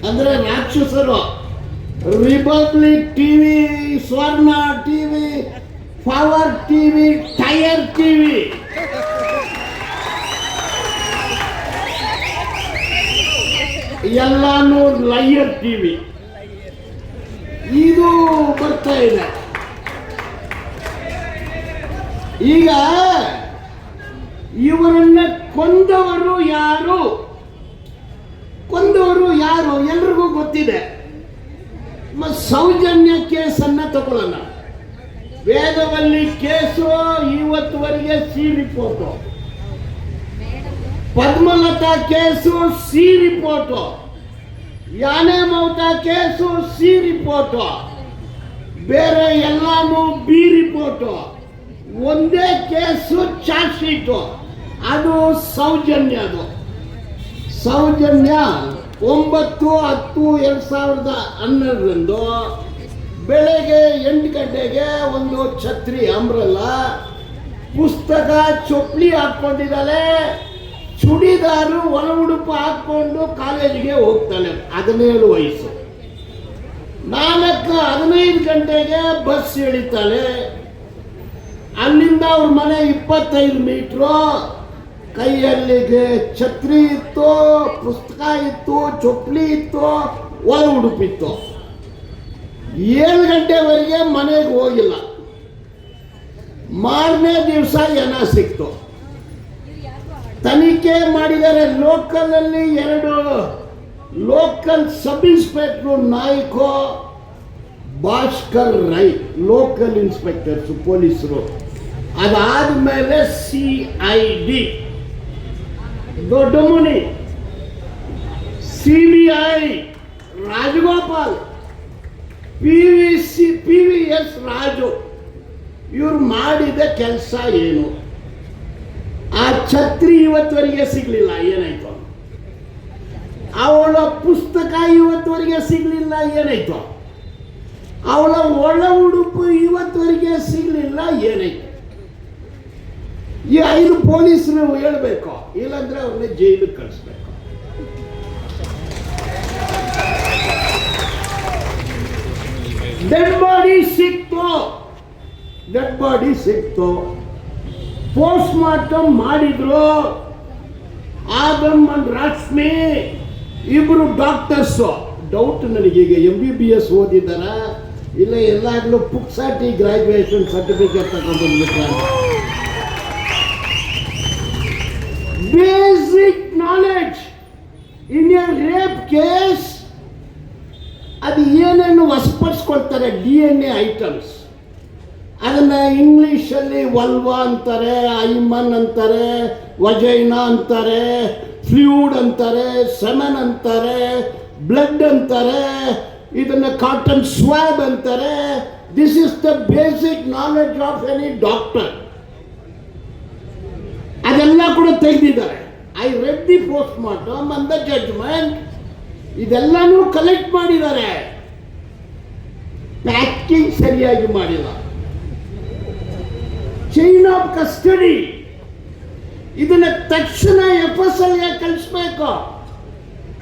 ಅಂದರೆ ರಾಕ್ಷಸರು. Republic TV, ಸ್ವರ್ಣ TV, power TV, tyre TV, ಎಲ್ಲಾನು ಲಯರ್ ಟಿವಿ ಇದು ಬರ್ತಾ ಇದೆ. ಈಗ ಇವರನ್ನ ಕೊಂದವರು ಯಾರು ಎಲ್ರಿಗೂ ಗೊತ್ತಿದೆ. ಸೌಜನ್ಯ ಕೇಸನ್ನ ತಗೊಳ್ಳೋಣ. ವೇದವಲ್ಲಿ ಕೇಸು ಇವತ್ತುವರೆಗೆ C report, Padmalatha case C report, ಯಾನೆ ಮೌತಾ ಕೇಸು ಸಿ ರಿಪೋರ್ಟು, ಬೇರೆ ಎಲ್ಲಾನು ಬಿ ರಿಪೋರ್ಟು. ಒಂದೇ ಕೇಸು ಚಾರ್ಜ್ ಶೀಟು, ಅದು ಸೌಜನ್ಯದು. ಸೌಜನ್ಯ 9/10/2012 ಬೆಳಗ್ಗೆ 8 ಗಂಟೆಗೆ ಒಂದು ಛತ್ರಿ ಅಂಬ್ರಲ್ಲ, ಪುಸ್ತಕ ಚೊಪ್ಲಿ ಹಾಕೊಂಡಿದ್ದಾಳೆ, ಚುಡಿದಾರು ಒಳ ಉಡುಪು ಹಾಕೊಂಡು ಕಾಲೇಜಿಗೆ ಹೋಗ್ತಾಳೆ. 17 ವಯಸ್ಸು. 4:15 ಗಂಟೆಗೆ ಬಸ್ ಇಳಿತಾಳೆ. ಅಲ್ಲಿಂದ ಅವ್ರ ಮನೆ 25 ಮೀಟ್ರು. ಕೈಯಲ್ಲಿಗೆ ಛತ್ರಿ ಇತ್ತು, ಪುಸ್ತಕ ಇತ್ತು, ಚೊಪ್ಲಿ ಇತ್ತು, ಒಳ ಉಡುಪಿತ್ತು. 7 ಗಂಟೆವರೆಗೆ ಮನೆಗೆ ಹೋಗಿಲ್ಲ. ಮಾರನೇ ದಿವಸ ಏನ ಸಿಕ್ತು. ತನಿಖೆ ಮಾಡಿದರೆ ಲೋಕಲಲ್ಲಿ 2 ಲೋಕಲ್ ಸಬ್ ಇನ್ಸ್ಪೆಕ್ಟರ್ ನಾಯ್ಕೋ, ಭಾಸ್ಕರ್ ರೈ ಲೋಕಲ್ ಇನ್ಸ್ಪೆಕ್ಟರ್ಸ್ ಪೊಲೀಸರು. ಅದಾದ್ಮೇಲೆ CID ದೊಡ್ಡಮುನಿ, CBI Rajagopal, PVS Raju. ಇವ್ರು ಮಾಡಿದ ಕೆಲಸ ಏನು? ಆ ಛತ್ರಿ ಇವತ್ತವರೆಗೆ ಸಿಗ್ಲಿಲ್ಲ, ಏನಾಯ್ತು? ಅವಳ ಪುಸ್ತಕ ಇವತ್ತವರೆಗೆ ಸಿಗ್ಲಿಲ್ಲ, ಏನಾಯ್ತು? ಅವಳ ಒಳ ಉಡುಪು ಇವತ್ತವರೆಗೆ ಸಿಗ್ಲಿಲ್ಲ, ಏನಾಯ್ತು? ಈ 5 ಪೊಲೀಸರು ಹೇಳ್ಬೇಕು, ಇಲ್ಲಾಂದ್ರೆ ಅವ್ರನ್ನ ಜೈಲಿಗೆ ಕಳಿಸ್ಬೇಕು. ಡೆಡ್ ಬಾಡಿ ಸಿಕ್ತು. ಪೋಸ್ಟ್ ಮಾರ್ಟಮ್ ಮಾಡಿದ್ರು. ಆದಮ್ ಅಂಡ್ ರಶ್ಮಿ ಇಬ್ರು ಡಾಕ್ಟರ್ಸು. ಡೌಟ್ ನನಗೀಗ MBBS ಓದಿದಾರ ಇಲ್ಲ ಎಲ್ಲಾಗ್ಲೂ ಪುಕ್ಸಾಟಿ ಗ್ರಾಜುಯೇಷನ್ ಸರ್ಟಿಫಿಕೇಟ್ ತಗೊಂಡ್ಬಂದ್ಬಿಟ್ರೆ. Basic knowledge in a rape case. ಅದು ಏನೇನು ವಶಪಡಿಸ್ಕೊಳ್ತಾರೆ, DNA ಐಟಮ್ಸ್. ಅದನ್ನ ಇಂಗ್ಲಿಷಲ್ಲಿ ವಲ್ವಾ ಅಂತಾರೆ, ಐಮನ್ ಅಂತಾರೆ, ವಜೈನಾ ಅಂತಾರೆ, ಫ್ಲೂಯಿಡ್ ಅಂತಾರೆ, ಸೆಮನ್ ಅಂತಾರೆ, ಬ್ಲಡ್ ಅಂತಾರೆ, ಇದನ್ನ ಕಾಟನ್ ಸ್ವಾಬ್ ಅಂತಾರೆ. This is the basic knowledge of any doctor. ಅದೆಲ್ಲ ಕೂಡ ತೆಗೆದಿದ್ದಾರೆ. I read the post mortem and the judgment. ಇದೆಲ್ಲಾನು ಕಲೆಕ್ಟ್ ಮಾಡಿದ್ದಾರೆ. ಪ್ಯಾಕಿಂಗ್ ಸರಿಯಾಗಿ ಮಾಡಿಲ್ಲ. ಚೈನ್ ಆಫ್ ಕಸ್ಟಡಿ ಇದನ್ನ ತಕ್ಷಣ FSL ಕಳಿಸ್ಬೇಕು,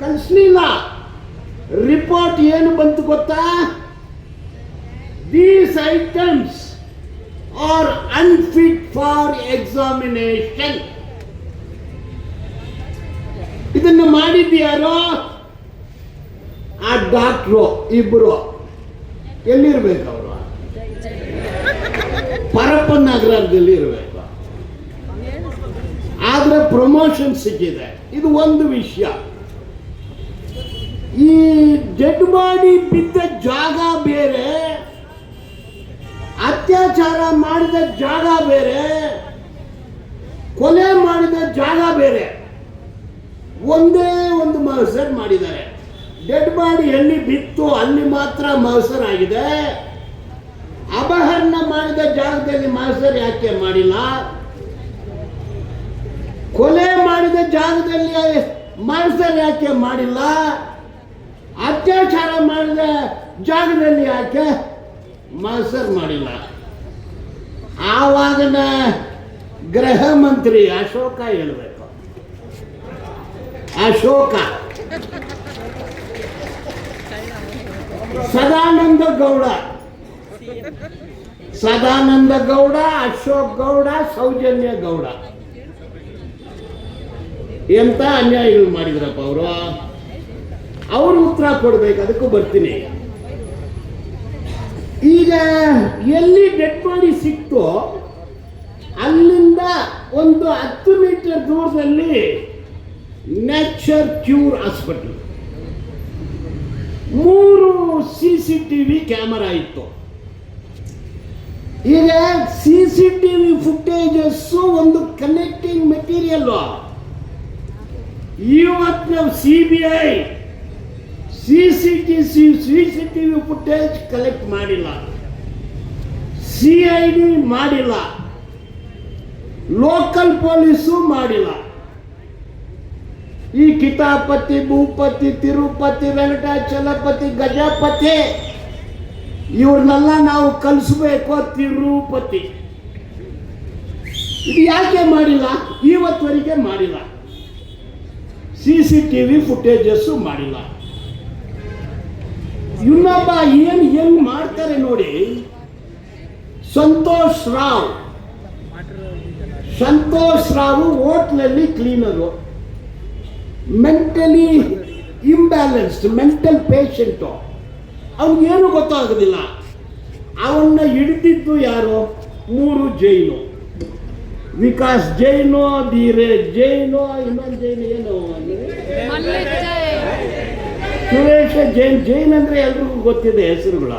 ಕಳಿಸ್ಲಿಲ್ಲ. ರಿಪೋರ್ಟ್ ಏನು ಬಂತು ಗೊತ್ತಾ? These items R unfit for examination. ಇದನ್ನು ಮಾಡಿದ್ಯಾರೋ? ಆ ಡಾಕ್ಟ್ರು ಇಬ್ರು. ಎಲ್ಲಿರ್ಬೇಕು ಅವರು? ಪರಪ್ಪನ ನಗರದಲ್ಲಿ ಇರಬೇಕು. ಆದ್ರೆ ಪ್ರಮೋಷನ್ ಸಿಕ್ಕಿದೆ. ಇದು ಒಂದು ವಿಷಯ. ಈ ಡೆಡ್ ಬಾಡಿ ಬಿದ್ದ ಜಾಗ ಬೇರೆ, ಅತ್ಯಾಚಾರ ಮಾಡಿದ ಜಾಗ ಬೇರೆ, ಕೊಲೆ ಮಾಡಿದ ಜಾಗ ಬೇರೆ. ಒಂದೇ ಒಂದು ಮಹಸರ್ ಮಾಡಿದ್ದಾರೆ. ಡೆಡ್ ಬಾಡಿ ಎಲ್ಲಿ ಬಿತ್ತು ಅಲ್ಲಿ ಮಾತ್ರ ಮಹಸರ್ ಆಗಿದೆ. ಅಪಹರಣ ಮಾಡಿದ ಜಾಗದಲ್ಲಿ ಮಹಸರ್ ಯಾಕೆ ಮಾಡಿಲ್ಲ? ಕೊಲೆ ಮಾಡಿದ ಜಾಗದಲ್ಲಿ ಮಹಸರ್ ಯಾಕೆ ಮಾಡಿಲ್ಲ? ಅತ್ಯಾಚಾರ ಮಾಡಿದ ಜಾಗದಲ್ಲಿ ಯಾಕೆ ಮಹಸರ್ ಮಾಡಿಲ್ಲ? ಆವಾಗಿನ ಗೃಹ ಮಂತ್ರಿ ಅಶೋಕ ಹೇಳ್ಬೇಕು. ಅಶೋಕ ಸದಾನಂದ ಗೌಡ, ಸದಾನಂದ ಗೌಡ, ಅಶೋಕ್ ಗೌಡ, ಸೌಜನ್ಯ ಗೌಡ ಎಂತ ಅನ್ಯಾಯಗಳು ಮಾಡಿದ್ರಪ್ಪ ಅವರು. ಅವರು ಉತ್ತರ ಕೊಡ್ಬೇಕು, ಅದಕ್ಕೂ ಬರ್ತೀನಿ. ಈಗ ಎಲ್ಲಿ ಡೆಡ್ ಬಾಡಿ ಸಿಕ್ತೋ ಅಲ್ಲಿಂದ ಒಂದು 10 ಮೀಟರ್ ದೂರದಲ್ಲಿ nature cure hospital 3 CCTV camera ಇತ್ತು. ಈಗ CCTV ಫುಟೇಜಸ್ ಒಂದು ಕನೆಕ್ಟಿಂಗ್ ಮೆಟೀರಿಯಲ್. ಇವತ್ತು ನಾವು CBI CCTV ಫುಟೇಜ್ ಕಲೆಕ್ಟ್ ಮಾಡಿಲ್ಲ, CID ಮಾಡಿಲ್ಲ, ಲೋಕಲ್ ಪೊಲೀಸು ಮಾಡಿಲ್ಲ. ಈ ಕಿತಾಪತಿ, ಭೂಪತಿ, ತಿರುಪತಿ, ವೆಂಕಟಾಚಲಪತಿ, ಗಜಪತಿ ಇವ್ರನ್ನೆಲ್ಲ ನಾವು ಕಲಿಸ್ಬೇಕು. ತಿರುಪತಿ ಇದು ಯಾಕೆ ಮಾಡಿಲ್ಲ? ಇವತ್ತವರೆಗೆ ಮಾಡಿಲ್ಲ. CCTV ಫುಟೇಜಸ್ಸು ಮಾಡಿಲ್ಲ. ಇನ್ನೊಬ್ಬ ಹೆಂಗ್ ಮಾಡ್ತಾರೆ ನೋಡಿ, ಸಂತೋಷ್ ರಾವ್ ಹೋಟ್ಲಲ್ಲಿ cleaner, mentally imbalanced, mental patient. ಅವನಿಗೇನು ಗೊತ್ತಾಗೋದಿಲ್ಲ. ಅವನ್ನ ಹಿಡಿದಿದ್ದು ಯಾರು? 3 ಜೈನು. ವಿಕಾಸ್ ಜೈನು, ಧೀರೇಶ್ ಜೈನು, ಇನ್ನೊಂದು ಜೈನು ಏನು ಸುರೇಶ ಜೈನ್ ಅಂದ್ರೆ ಎಲ್ರಿಗೂ ಗೊತ್ತಿದೆ ಹೆಸರುಗಳ.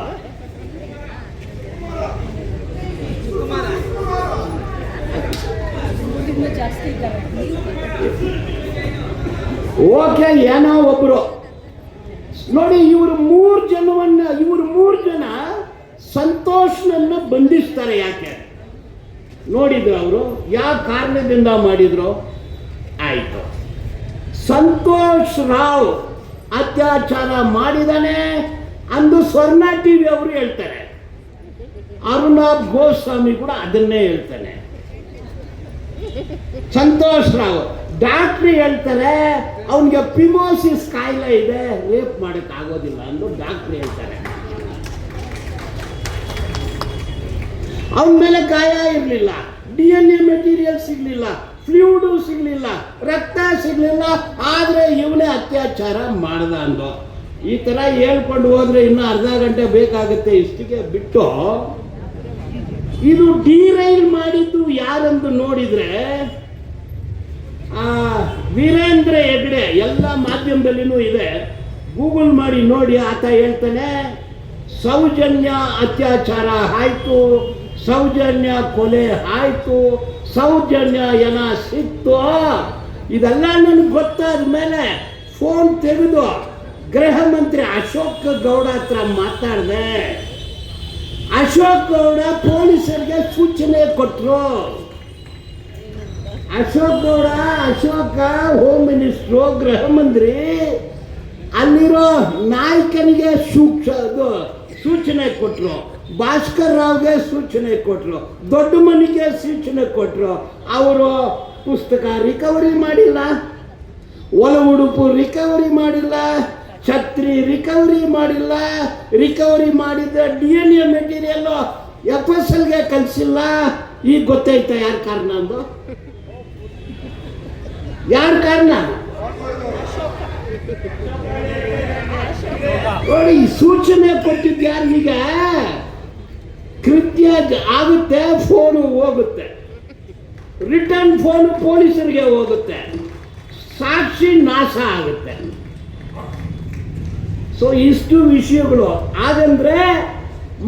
ಓಕೆ, ಏನೋ ಒಬ್ರು ನೋಡಿ. ಇವರು 3 ಜನ ಸಂತೋಷ್ನನ್ನ ಬಂಧಿಸ್ತಾರೆ. ಯಾಕೆ ನೋಡಿದ್ರು? ಅವರು ಯಾವ ಕಾರಣದಿಂದ ಮಾಡಿದ್ರು? ಆಯ್ತು, ಸಂತೋಷ್ ರಾವ್ ಅತ್ಯಾಚಾರ ಮಾಡಿದಾನೆ ಅಂದು ಸ್ವರ್ಣ ಟಿವಿ ಅವರು ಹೇಳ್ತಾರೆ. ಅರುಣಾಬ್ ಗೋಸ್ವಾಮಿ ಕೂಡ ಅದನ್ನೇ ಹೇಳ್ತಾನೆ. ಸಂತೋಷ್ ರಾವ್ ಡಾಕ್ಟ್ರಿ ಹೇಳ್ತಾರೆ ಅವನಿಗೆ ಪಿಮೋಸಿಸ್ ಕಾಯಿಲೆ ಇದೆ, ರೇಪ್ ಮಾಡಕ್ ಆಗೋದಿಲ್ಲ ಅಂದು ಡಾಕ್ಟ್ರಿ ಹೇಳ್ತಾರೆ. ಅವನ ಮೇಲೆ ಗಾಯ ಇರಲಿಲ್ಲ, DNA ಮೆಟೀರಿಯಲ್ ಸಿಗ್ಲಿಲ್ಲ, ಫ್ಲೂಯಿಡ್ ಸಿಗ್ಲಿಲ್ಲ, ರಕ್ತ ಸಿಗ್ಲಿಲ್ಲ, ಆದ್ರೆ ಇವನೇ ಅತ್ಯಾಚಾರ ಮಾಡ್ದ ಅಂದು. ಈ ತರ ಹೇಳ್ಕೊಂಡು ಹೋದ್ರೆ ಇನ್ನು ಅರ್ಧ ಗಂಟೆ ಬೇಕಾಗುತ್ತೆ. ಇಷ್ಟಿಗೆ ಬಿಟ್ಟು ಇದು ಡಿರೈಲ್ ಮಾಡಿದ್ದು ಯಾರೆಂದು ನೋಡಿದ್ರೆ ವೀರೇಂದ್ರ ಹೆಗ್ಡೆ, ಎಲ್ಲ ಮಾಧ್ಯಮದಲ್ಲಿನೂ ಇದೆ, ಗೂಗಲ್ ಮಾಡಿ ನೋಡಿ. ಆತ ಹೇಳ್ತಾನೆ ಸೌಜನ್ಯ ಅತ್ಯಾಚಾರ ಆಯ್ತು, ಸೌಜನ್ಯ ಕೊಲೆ ಆಯ್ತು, ಸೌಜನ್ಯ ಏನ ಸಿಕ್ತು. ಇದೆಲ್ಲ ನನಗೆ ಗೊತ್ತಾದ ಮೇಲೆ ಫೋನ್ ತೆಗೆದು ಗೃಹ ಮಂತ್ರಿ ಅಶೋಕ್ ಗೌಡ ಹತ್ರ ಮಾತಾಡಿದೆ. ಅಶೋಕ್ ಗೌಡ ಪೊಲೀಸರಿಗೆ ಸೂಚನೆ ಕೊಟ್ಟರು. ಅಶೋಕ ಹೋಮ್ ಮಿನಿಸ್ಟ್ರು, ಗೃಹ ಮಂತ್ರಿ, ಅಲ್ಲಿರೋ ನಾಯಕನಿಗೆ ಸೂಚನೆ ಕೊಟ್ಟರು, ಭಾಸ್ಕರ್ ರಾವ್ಗೆ ಸೂಚನೆ ಕೊಟ್ಟರು, ದೊಡ್ಡ ಮನಿಗೆ ಸೂಚನೆ ಕೊಟ್ಟರು. ಅವರು ಪುಸ್ತಕ ರಿಕವರಿ ಮಾಡಿಲ್ಲ, ಒಳ ಉಡುಪು ರಿಕವರಿ ಮಾಡಿಲ್ಲ, ಛತ್ರಿ ರಿಕವರಿ ಮಾಡಿಲ್ಲ, ರಿಕವರಿ ಮಾಡಿದ DNA ಮೆಟೀರಿಯಲ್ FSLಗೆ ಕಳಿಸಿಲ್ಲ. ಈಗ ಗೊತ್ತಾಯ್ತಾ ಯಾರ ಕಾರಣ ಅಂದು? ಯಾರ ಕಾರಣ ನೋಡಿ? ಸೂಚನೆ ಕೊಟ್ಟಿದ್ದು ಯಾರಿಗೀಗ ಕೃತ್ಯ ಆಗುತ್ತೆ, ಫೋನು ಹೋಗುತ್ತೆ, ರಿಟರ್ನ್ ಫೋನು ಪೊಲೀಸರಿಗೆ ಹೋಗುತ್ತೆ, ಸಾಕ್ಷಿ ನಾಶ ಆಗುತ್ತೆ. ಸೊ ಇಷ್ಟು ವಿಷಯಗಳು. ಹಾಗಂದ್ರೆ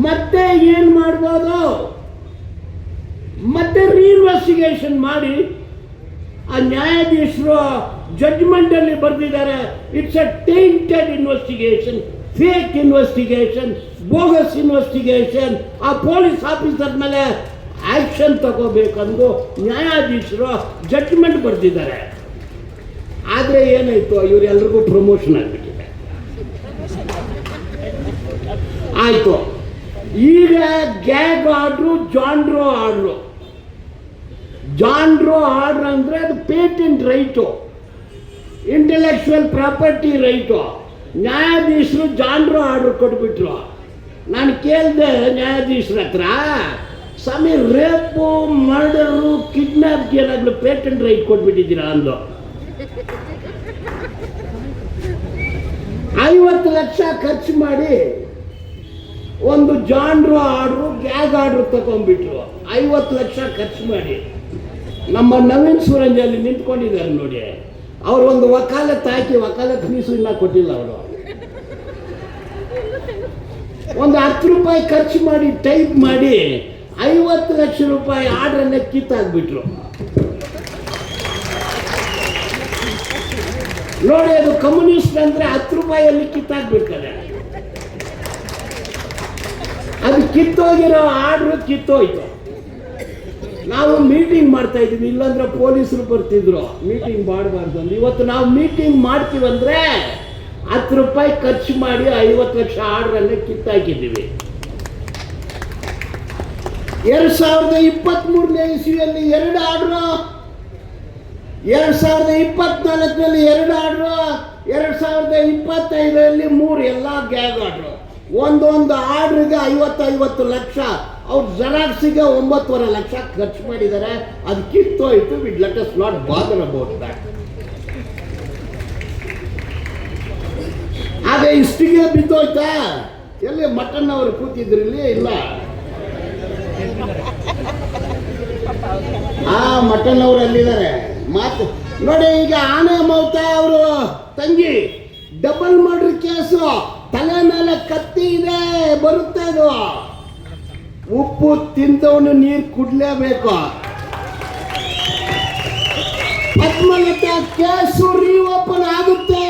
ಮತ್ತೆ ಏನ್ ಮಾಡ್ಬೋದು? ಮತ್ತೆ ರೀಇನ್ವೆಸ್ಟಿಗೇಷನ್ ಮಾಡಿ ಆ ನ್ಯಾಯಾಧೀಶರು ಜಡ್ಜ್ಮೆಂಟ್ ಅಲ್ಲಿ ಬರೆದಿದ್ದಾರೆ, it's a tainted investigation, fake investigation, bogus investigation. ಆ ಪೊಲೀಸ್ ಆಫೀಸರ್ ಮೇಲೆ ಆಕ್ಷನ್ ತಗೋಬೇಕಂದು ನ್ಯಾಯಾಧೀಶರು ಜಡ್ಜ್ಮೆಂಟ್ ಬರೆದಿದ್ದಾರೆ. ಆದರೆ ಏನಾಯ್ತು? ಇವರೆಲ್ರಿಗೂ ಪ್ರಮೋಷನ್ ಆಗಿಬಿಟ್ಟಿದೆ. ಆಯ್ತು, ಈಗ ಗ್ಯಾಗ್ ಆರ್ಡ್ರು, ಜಾನ್ರೋ ಆರ್ಡ್ರು. ಜಾನ್ರೋ ಆರ್ಡ್ರ್ ಅಂದರೆ ಅದು patent right, intellectual property right. ನ್ಯಾಯಾಧೀಶರು ಜಾನ್ರು ಆರ್ಡರ್ ಕೊಟ್ಬಿಟ್ರು. ನಾನು ಕೇಳಿದೆ ನ್ಯಾಯಾಧೀಶರ ಹತ್ರ, ಸ್ವಾಮಿ ರೇಪು ಮರ್ಡರು ಕಿಡ್ನಾಪ್ಗೆ ಏನಾಗಲೂ ಪೇಟೆಂಟ್ ರೈಟ್ ಕೊಟ್ಬಿಟ್ಟಿದ್ದೀರಾ ಅಂದು. 50 ಲಕ್ಷ ಖರ್ಚು ಮಾಡಿ ಒಂದು ಜಾನ್ರು ಆರ್ಡ್ರು ಗ್ಯಾಗ್ ಆರ್ಡ್ರು ತಗೊಂಡ್ಬಿಟ್ರು. 50 ಲಕ್ಷ ಖರ್ಚು ಮಾಡಿ ನಮ್ಮ ನವೀನ್ ಸೂರಂಜ್ ಅಲ್ಲಿ ನಿಂತ್ಕೊಂಡಿದ್ದಾರೆ ನೋಡಿ, ಅವ್ರು ಒಂದು ವಕಾಲತ್ ಹಾಕಿ ವಕಾಲತ್ ಫೀಸು ಇಲ್ಲ ಕೊಟ್ಟಿಲ್ಲ. ಅವರು ಒಂದು 10 ರೂಪಾಯಿ ಖರ್ಚು ಮಾಡಿ ಟೈಪ್ ಮಾಡಿ 50 ಲಕ್ಷ ರೂಪಾಯಿ ಆರ್ಡ್ರನ್ನೇ ಕಿತ್ತಾಕ್ಬಿಟ್ರು ನೋಡಿ. ಅದು ಕಮ್ಯುನಿಸ್ಟ್ ಅಂದ್ರೆ 10 ರೂಪಾಯಿಯಲ್ಲಿ ಕಿತ್ತಾಕ್ಬಿಡ್ತಾರೆ. ಅದು ಕಿತ್ತೋಗಿರೋ ಆರ್ಡ್ರು ಕಿತ್ತೋಯ್ತು. ನಾವು ಮೀಟಿಂಗ್ ಮಾಡ್ತಾ ಇದ್ದೀವಿ, ಇಲ್ಲಾಂದ್ರೆ ಪೊಲೀಸರು ಬರ್ತಿದ್ರು ಮೀಟಿಂಗ್ ಮಾಡಬಾರ್ದು ಅಂತ. ಇವತ್ತು ನಾವು ಮೀಟಿಂಗ್ ಮಾಡ್ತೀವಂದ್ರೆ 10 ರೂಪಾಯಿ ಖರ್ಚು ಮಾಡಿ 50 ಲಕ್ಷ ಆರ್ಡ್ರನ್ನೇ ಕಿತ್ತಾಕಿದ್ದೀವಿ. 2023ನೇ ಇಸ್ವಿಯಲ್ಲಿ 2 ಆರ್ಡ್ರು, 2024ರಲ್ಲಿ 2 ಆರ್ಡ್ರು, 2025ರಲ್ಲಿ 3 ಎಲ್ಲ ಗ್ಯಾಗ್ ಆರ್ಡ್ರು. ಒಂದೊಂದು ಆರ್ಡ್ರಿಗೆ 50 ಲಕ್ಷ. ಅವ್ರು ಜೆರಾಕ್ಸಿಗೆ 9.5 ಲಕ್ಷ ಖರ್ಚು ಮಾಡಿದ್ದಾರೆ. ಅದು ಕಿತ್ತೋಯ್ತು. With let us not bother about that. ಆಗ ಇಷ್ಟಿಗೆ ಬಿದ್ದೋಯ್ತಾ? ಎಲ್ಲಿ ಮಟನ್ ಅವರು ಕೂತಿದ್ರಲ್ಲಿ? ಇಲ್ಲ, ಮಟನ್ ಅವರು ಅಲ್ಲಿದ್ದಾರೆ. ಮಾತು ನೋಡಿ, ಈಗ ಆನೆ ಮೌತಾ ಅವರು ತಂಗಿ ಡಬಲ್ ಮರ್ಡರ್ ಕೇಸು, ತಲೆ ಮೇಲೆ ಕತ್ತಿ ಇದೆ, ಬರುತ್ತೆ ಅದು. ಉಪ್ಪು ತಿಂದವನು ನೀರು ಕುಡ್ಲೇಬೇಕು. ಪದ್ಮಲತಾ ಕೇಸು ರೀಓಪನ್ ಆಗುತ್ತೆ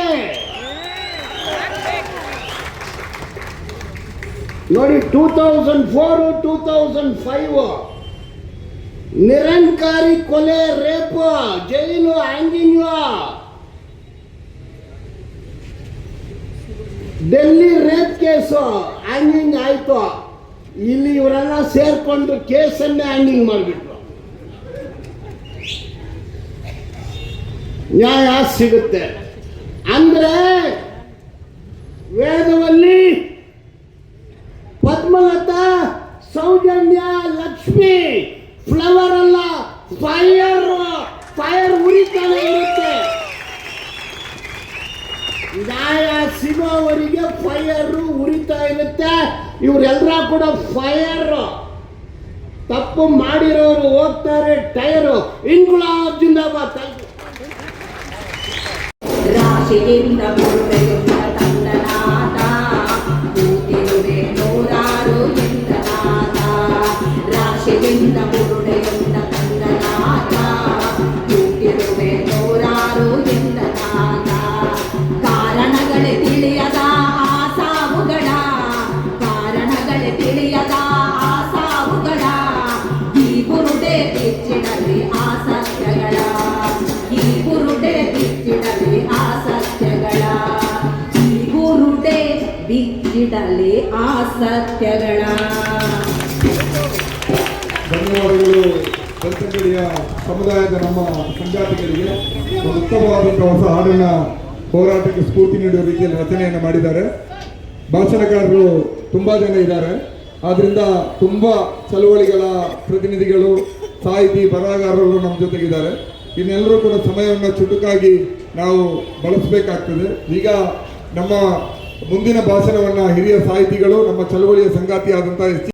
ನೋಡಿ. 2004, 2005 ನಿರಂಕಾರಿ ಕೊಲೆ, ರೇಪ್, ಜೈಲು, hanging. Delhi rape case hanging ಆಯ್ತು. ಇಲ್ಲಿ ಇವರೆಲ್ಲ ಸೇರ್ಕೊಂಡು ಕೇಸನ್ನೇ ಹ್ಯಾಂಗಿಂಗ್ ಮಾಡಿಬಿಟ್ರು. ನ್ಯಾಯ ಸಿಗುತ್ತೆ ಅಂದ್ರೆ ವೇದವಲ್ಲಿ ಪದ್ಮಲತಾ, ಸೌಜನ್ಯ, ಲಕ್ಷ್ಮಿ ಫ್ಲವರ್ ಅಲ್ಲ, ಫೈರ್ ಉರಿತಾನೆ ಇರುತ್ತೆ. ನ್ಯಾಯ ಸಿಗೋವರಿಗೆ ಫೈರ್ ಉರಿತಾ ಇರುತ್ತೆ. ಇವರೆಲ್ಲರ ಕೂಡ ಫೈರ್. ತಪ್ಪು ಮಾಡಿರೋರು ಹೋಗ್ತಾರೆ ಟೈರು. ಇನ್ಕುಲಾಬ್ ಜಿಂದಾಬಾದ್. ರಾಶಿಯಿಂದ ಮುರುಡೆಯುತ್ತ ತಂದನಾಥ, ಕೂತಿರುವೆ ನೂರಾರು ಎಂದನಾಥ. ರಾಶಿಯಿಂದ ಮುರುಡೆಯುತ್ತ ತಂದನಾಥ, ಕೂತಿರುವೆ ನೂರಾರು ಎಂದನಾಥ. ಕಾರಣಗಳೇ ತಿಳಿಯದ ಆಸಾವುಗಳ, ಕಾರಣಗಳೇ ತಿಳಿಯದ ಆಸಾವುಗಳ, ಈ ಬುರುಡೆ ಬಿಚ್ಚಿಡಲಿ ಆಸಕ್ತಗಳ, ಈ ಬುರುಡೆ ಬಿಚ್ಚಿಡಲಿ ಆಸಕ್ತಗಳ, ಈ ಬುರುಡೆ ಬಿಚ್ಚಿಡಲಿ ಆಸಕ್ತಗಳ. ಧನ್ಯವಾದಗಳು. ಬೆಳ್ತಂಗಡಿಯ ಸಮುದಾಯದ ನಮ್ಮ ಸಂಗಾತಿಗಳಿಗೆ ಒಂದು ಉತ್ತಮವಾದಂತಹ ಹೊಸ ಹಾಡನ್ನ ಹೋರಾಟಕ್ಕೆ ಸ್ಫೂರ್ತಿ ನೀಡುವ ರೀತಿಯಲ್ಲಿ ರಚನೆಯನ್ನು ಮಾಡಿದ್ದಾರೆ. ಭಾಷಣಕಾರರು ತುಂಬಾ ಜನ ಇದ್ದಾರೆ. ಆದ್ರಿಂದ ತುಂಬಾ ಚಳವಳಿಗಳ ಪ್ರತಿನಿಧಿಗಳು, ಸಾಹಿತಿ, ಬರಹಗಾರರು ನಮ್ಮ ಜೊತೆಗಿದ್ದಾರೆ. ಇನ್ನೆಲ್ಲರೂ ಕೂಡ ಸಮಯವನ್ನು ಚುಟುಕಾಗಿ ನಾವು ಬಳಸಬೇಕಾಗ್ತದೆ. ಈಗ ನಮ್ಮ ಮುಂದಿನ ಭಾಷಣವನ್ನ ಹಿರಿಯ ಸಾಹಿತಿಗಳು, ನಮ್ಮ ಚಳವಳಿಯ ಸಂಗಾತಿ ಆದಂತಹ